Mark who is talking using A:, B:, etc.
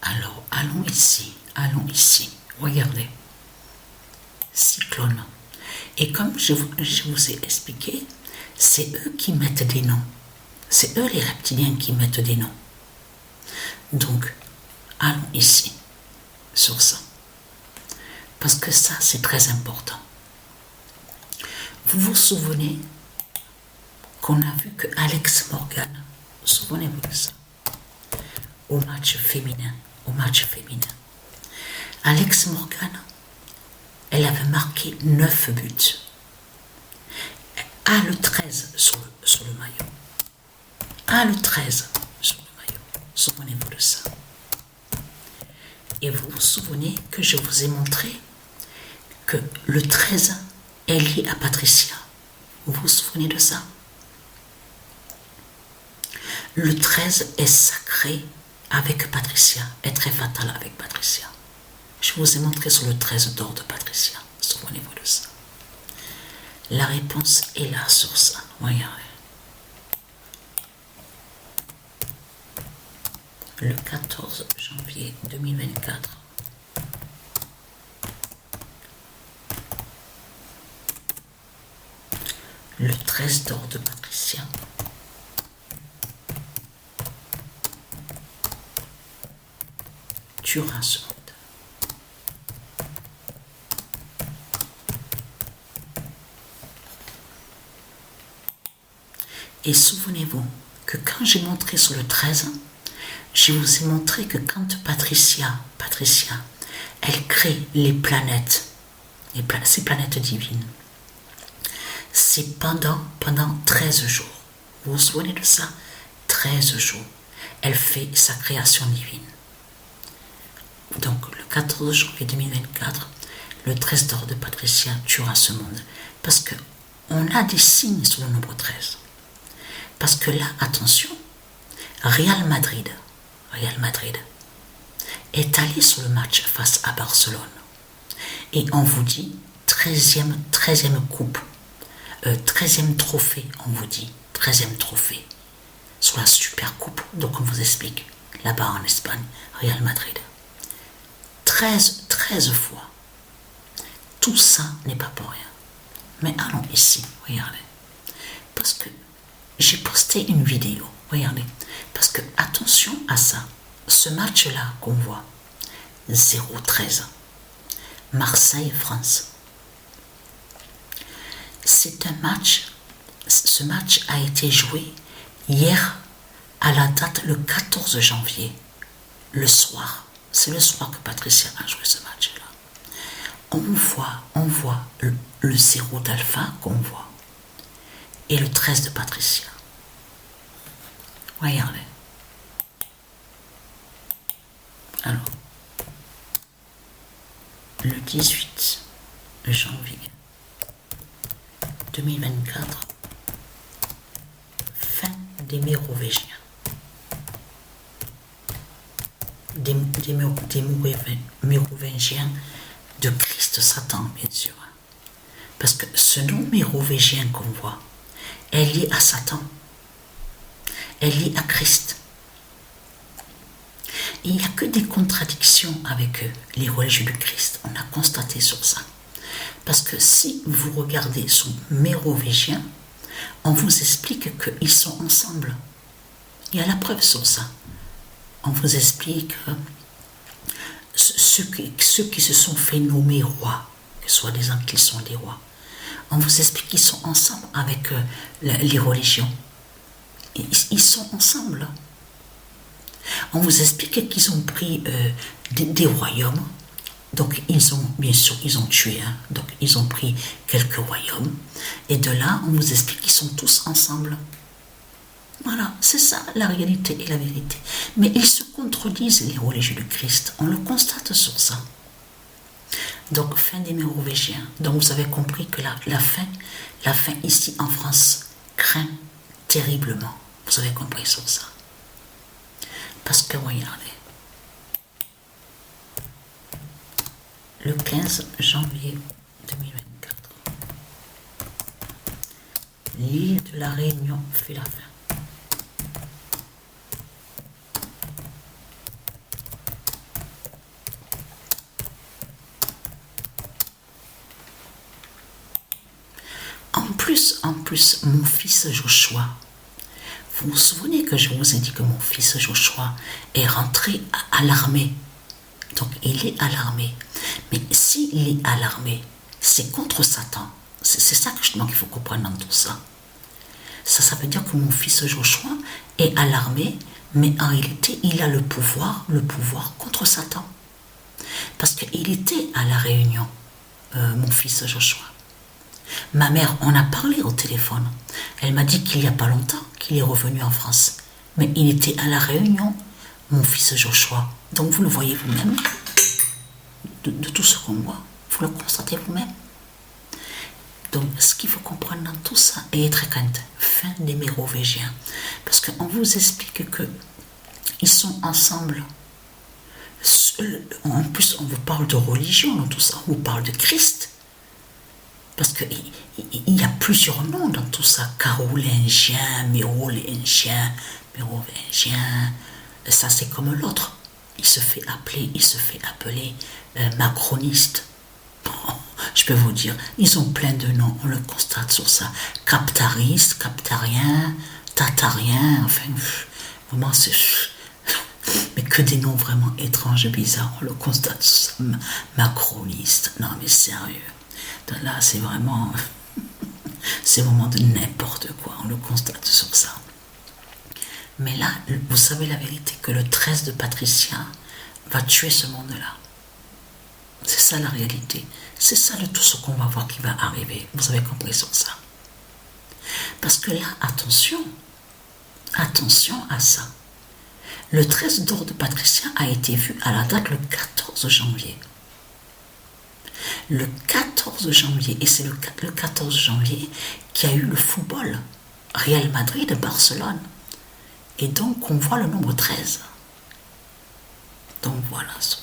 A: Alors, allons ici. Regardez. Cyclone. Et comme je vous ai expliqué, c'est eux qui mettent des noms. C'est eux les reptiliens qui mettent des noms. Donc, allons ici, sur ça. Parce que ça, c'est très important. Vous vous souvenez qu'on a vu que Alex Morgan, souvenez-vous de ça, au match féminin. Alex Morgan, elle avait marqué 9 buts. A le 13 sur le maillot. A le 13 sur le maillot. Souvenez-vous de ça. Et vous vous souvenez que je vous ai montré que le 13 est lié à Patricia. Vous vous souvenez de ça? Le 13 est sacré avec Patricia, est très fatal avec Patricia. Je vous ai montré sur le 13 d'or de Patricia. Souvenez-vous de ça. La réponse est là sur ça. Regardez. Le 14 janvier 2024. Le 13 d'or de Patricia. Tuera ce monde. Et souvenez-vous que quand j'ai montré sur le 13, je vous ai montré que quand Patricia, elle crée les planètes, ces planètes divines, c'est pendant 13 jours. Vous vous souvenez de ça? 13 jours. Elle fait sa création divine. Donc, le 14 janvier 2024, le 13 d'or de Patricia tuera ce monde. Parce qu'on a des signes sur le nombre 13. Parce que là, attention, Real Madrid est allé sur le match face à Barcelone. Et on vous dit 13e coupe, 13e trophée, on vous dit, 13e trophée, sur la super coupe. Donc on vous explique, là-bas en Espagne, Real Madrid. 13 fois. Tout ça n'est pas pour rien. Mais allons ici, regardez. Parce que j'ai posté une vidéo, regardez. Parce que, attention à ça, ce match-là qu'on voit, 0-13, Marseille-France. C'est un match, ce match a été joué hier à la date le 14 janvier, le soir. C'est le soir que Patricia a joué ce match-là. On voit le 0 d'Alpha qu'on voit et le 13 de Patricia. Regardez. Alors, le 18 janvier 2024, fin des Mérovingiens. Des Mérovingiens de Christ Satan, bien sûr. Parce que ce nom mérovingien qu'on voit est lié à Satan, est lié à Christ. Il n'y a que des contradictions avec les religieux du Christ. On a constaté sur ça. Parce que si vous regardez son mérovingien, on vous explique qu'ils sont ensemble. Il y a la preuve sur ça. On vous explique ceux qui se sont fait nommer rois, que soi-disant qu'ils sont des rois. On vous explique qu'ils sont ensemble avec les religions. Ils sont ensemble. On vous explique qu'ils ont pris des royaumes. Donc ils ont, bien sûr, ils ont tué. Donc ils ont pris quelques royaumes. Et de là, on vous explique qu'ils sont tous ensemble. Voilà, c'est ça la réalité et la vérité. Mais ils se contredisent, les religieux du Christ. On le constate sur ça. Donc, fin des Mérovingiens. Donc, vous avez compris que la fin ici en France craint terriblement. Vous avez compris sur ça. Parce que, regardez, le 15 janvier 2024, l'île de la Réunion fait la fin. en plus, mon fils Joshua, vous vous souvenez que je vous ai dit que mon fils Joshua est rentré à l'armée. Donc il est à l'armée. Mais s'il est à l'armée, c'est contre Satan. C'est ça que je demande qu'il faut comprendre dans tout ça. Ça veut dire que mon fils Joshua est à l'armée, mais en réalité, il a le pouvoir contre Satan. Parce qu'il était à la Réunion, mon fils Joshua. Ma mère, on a parlé au téléphone. Elle m'a dit qu'il n'y a pas longtemps qu'il est revenu en France. Mais il était à la Réunion, mon fils Joshua. Donc vous le voyez vous-même, de tout ce qu'on voit. Vous le constatez vous-même. Donc ce qu'il faut comprendre dans tout ça, et être fin des Mérovégiens. Parce qu'on vous explique que ils sont ensemble. En plus, on vous parle de religion dans tout ça, on vous parle de Christ. Parce qu'il y a plusieurs noms dans tout ça. Carolingien, Mérolingien, ça c'est comme l'autre. Il se fait appeler macroniste. Bon, je peux vous dire, ils ont plein de noms, on le constate sur ça. Captariste, captarien, tatarien, enfin, vraiment c'est... Mais que des noms vraiment étranges et bizarres, on le constate sur ça. Macroniste, non mais sérieux. Là, c'est vraiment... c'est vraiment de n'importe quoi, on le constate sur ça. Mais là, vous savez la vérité, que le 13 de Patricia va tuer ce monde-là. C'est ça la réalité. C'est ça de tout ce qu'on va voir qui va arriver. Vous avez compris sur ça. Parce que là, attention à ça. Le 13 d'or de Patricia a été vu à la date le 14 janvier. Le 14 janvier, et c'est le 14 janvier qu'il y a eu le football Real Madrid Barcelone. Et donc on voit le nombre 13. Donc voilà sur